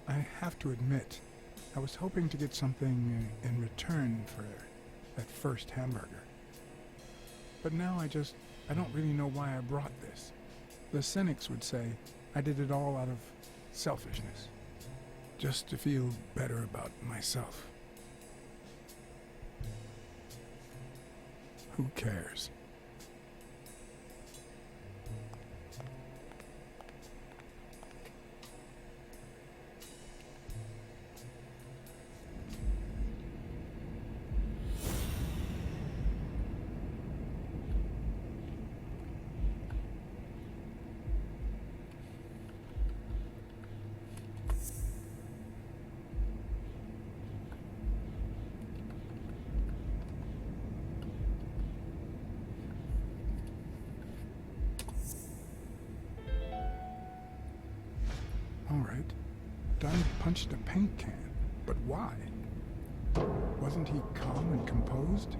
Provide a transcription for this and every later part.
I have to admit, I was hoping to get something in return for that first hamburger. But now I don't really know why I brought this. The cynics would say I did it all out of selfishness, just to feel better about myself. Who cares? All right. Dunn punched a paint can, but why? Wasn't he calm and composed?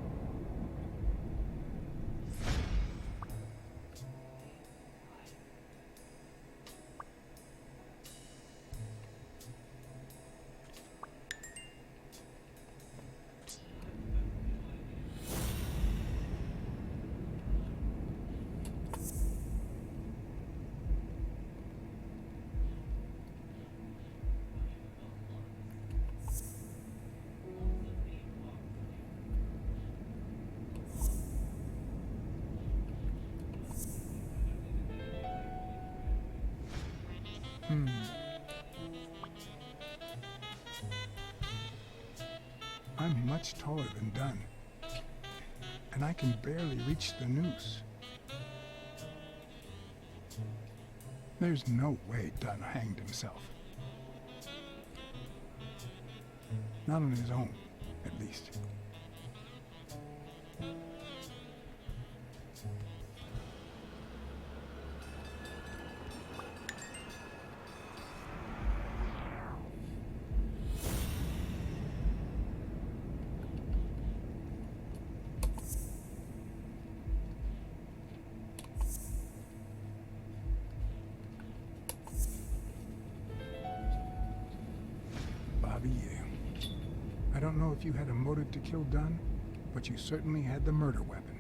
I'm much taller than Dunn, and I can barely reach the noose. There's no way Dunn hanged himself. Not on his own, at least. I don't know if you had a motive to kill Dunn, but you certainly had the murder weapon.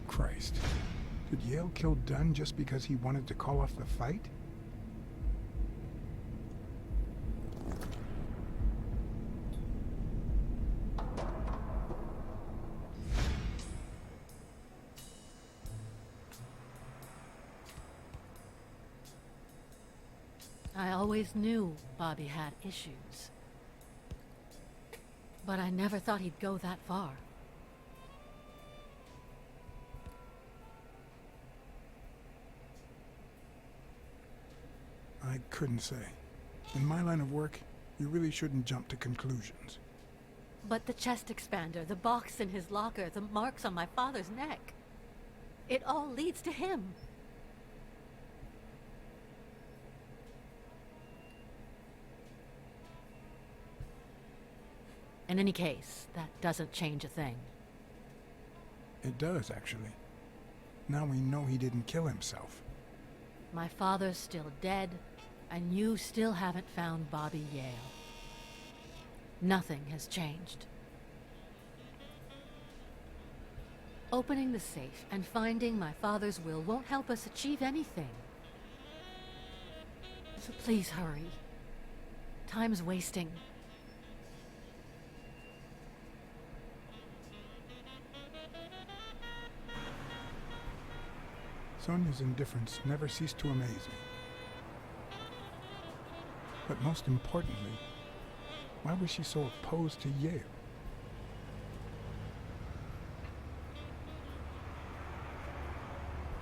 Christ. Did Yale kill Dunn just because he wanted to call off the fight? I always knew Bobby had issues. But I never thought he'd go that far. I couldn't say. In my line of work, you really shouldn't jump to conclusions. But the chest expander, the box in his locker, the marks on my father's neck. It all leads to him. In any case, that doesn't change a thing. It does, actually. Now we know he didn't kill himself. My father's still dead, and you still haven't found Bobby Yale. Nothing has changed. Opening the safe and finding my father's will won't help us achieve anything. So please hurry. Time's wasting. Sonia's indifference never ceased to amaze me. But most importantly, why was she so opposed to Yale?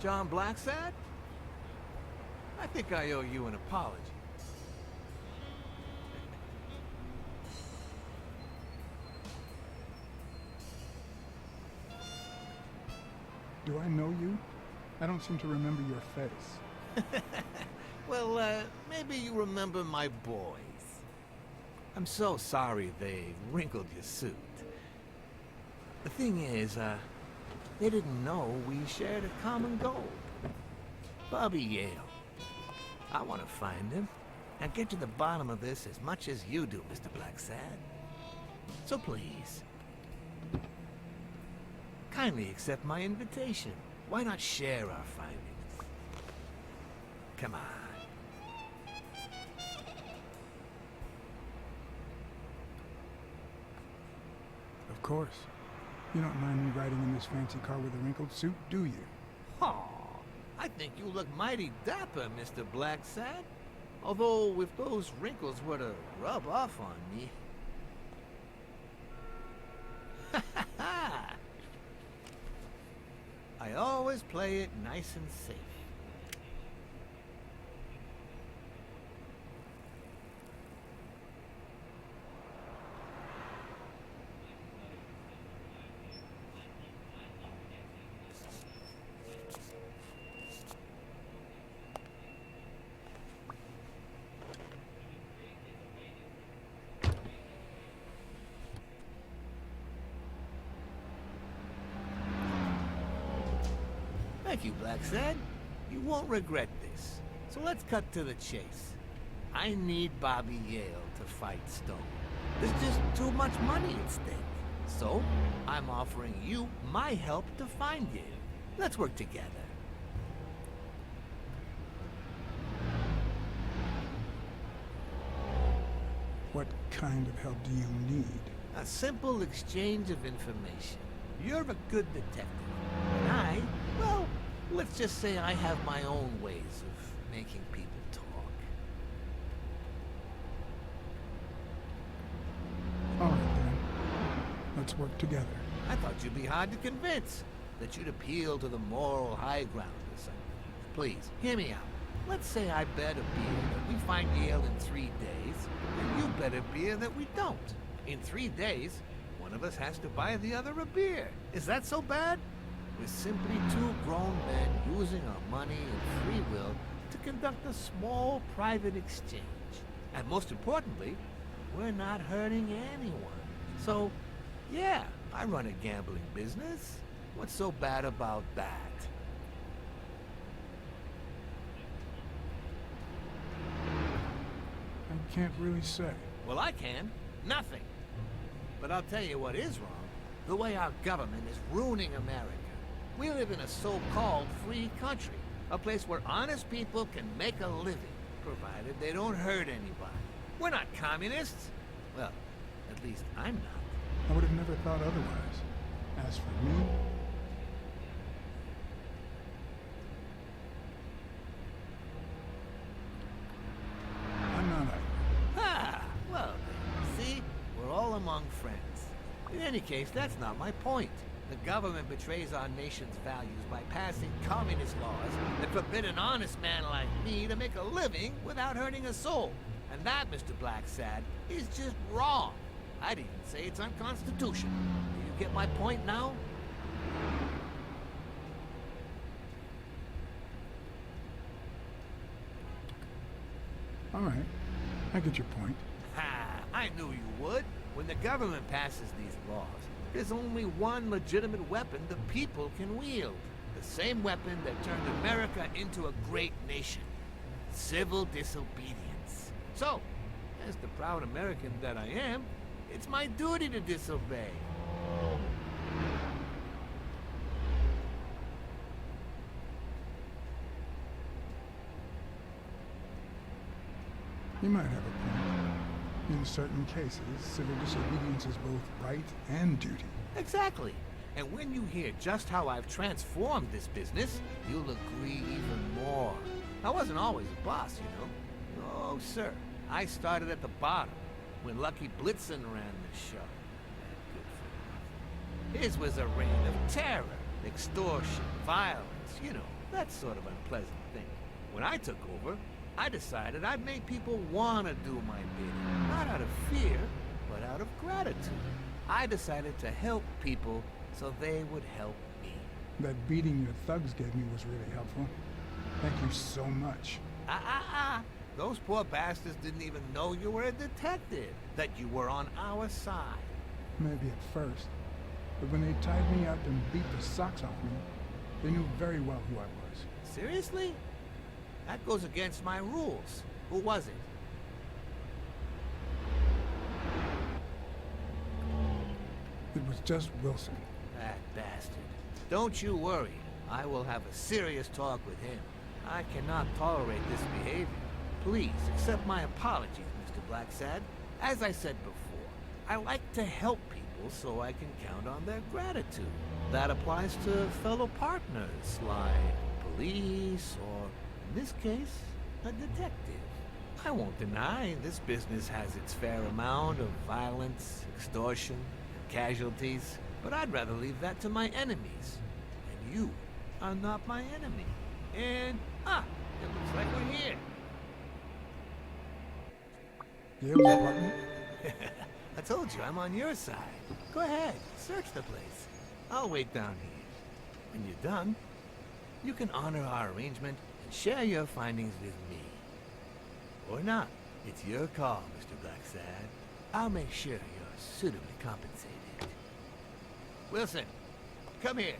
John Blacksad? I think I owe you an apology. Do I know you? I don't seem to remember your face. Well, maybe you remember my boys. I'm so sorry they wrinkled your suit. The thing is, they didn't know we shared a common goal. Bobby Yale. I want to find him and get to the bottom of this as much as you do, Mr. Blacksad. So please, kindly accept my invitation. Why not share our findings? Come on. Of course. You don't mind me riding in this fancy car with a wrinkled suit, do you? Oh, I think you look mighty dapper, Mr. Blacksad. Although, if those wrinkles were to rub off on me... I always play it nice and safe. Thank you, Blacksad. You won't regret this. So let's cut to the chase. I need Bobby Yale to fight Stone. There's just too much money at stake. So, I'm offering you my help to find Yale. Let's work together. What kind of help do you need? A simple exchange of information. You're a good detective. And I, well, let's just say I have my own ways of making people talk. All right, then. Let's work together. I thought you'd be hard to convince. That you'd appeal to the moral high ground or something. Please, hear me out. Let's say I bet a beer that we find Yale in 3 days, and you bet a beer that we don't. In 3 days, one of us has to buy the other a beer. Is that so bad? We're simply two grown men using our money and free will to conduct a small private exchange. And most importantly, we're not hurting anyone. So, yeah, I run a gambling business. What's so bad about that? I can't really say. Well, I can. Nothing. But I'll tell you what is wrong. The way our government is ruining America. We live in a so-called free country. A place where honest people can make a living, provided they don't hurt anybody. We're not communists. Well, at least I'm not. I would have never thought otherwise. As for me, I'm not either. Ah, well, see? We're all among friends. In any case, that's not my point. The government betrays our nation's values by passing communist laws that forbid an honest man like me to make a living without hurting a soul. And that, Mr. Blacksad, is just wrong. I'd even say it's unconstitutional. Do you get my point now? All right. I get your point. Ha! I knew you would. When the government passes these laws, there's only one legitimate weapon the people can wield. The same weapon that turned America into a great nation. Civil disobedience. So, as the proud American that I am, it's my duty to disobey. You might have a point. In certain cases, civil disobedience is both right and duty. Exactly. And when you hear just how I've transformed this business, you'll agree even more. I wasn't always a boss, you know. No, sir. I started at the bottom, when Lucky Blitzen ran the show. Good for nothing. His was a reign of terror, extortion, violence, you know, that sort of unpleasant thing. When I took over, I decided I'd make people want to do my bidding. Not out of fear, but out of gratitude. I decided to help people so they would help me. That beating your thugs gave me was really helpful. Thank you so much. Those poor bastards didn't even know you were a detective, that you were on our side. Maybe at first. But when they tied me up and beat the socks off me, they knew very well who I was. Seriously? That goes against my rules. Who was it? It was just Wilson. That bastard. Don't you worry. I will have a serious talk with him. I cannot tolerate this behavior. Please accept my apologies, Mr. Blacksad. As I said before, I like to help people so I can count on their gratitude. That applies to fellow partners like police or, in this case, a detective. I won't deny this business has its fair amount of violence, extortion, and casualties, but I'd rather leave that to my enemies. And you are not my enemy. And, it looks like we're here. Yale's apartment? I told you, I'm on your side. Go ahead, search the place. I'll wait down here. When you're done, you can honor our arrangement and share your findings with me. Or not. It's your call, Mr. Blacksad. I'll make sure you're suitably compensated. Wilson, come here.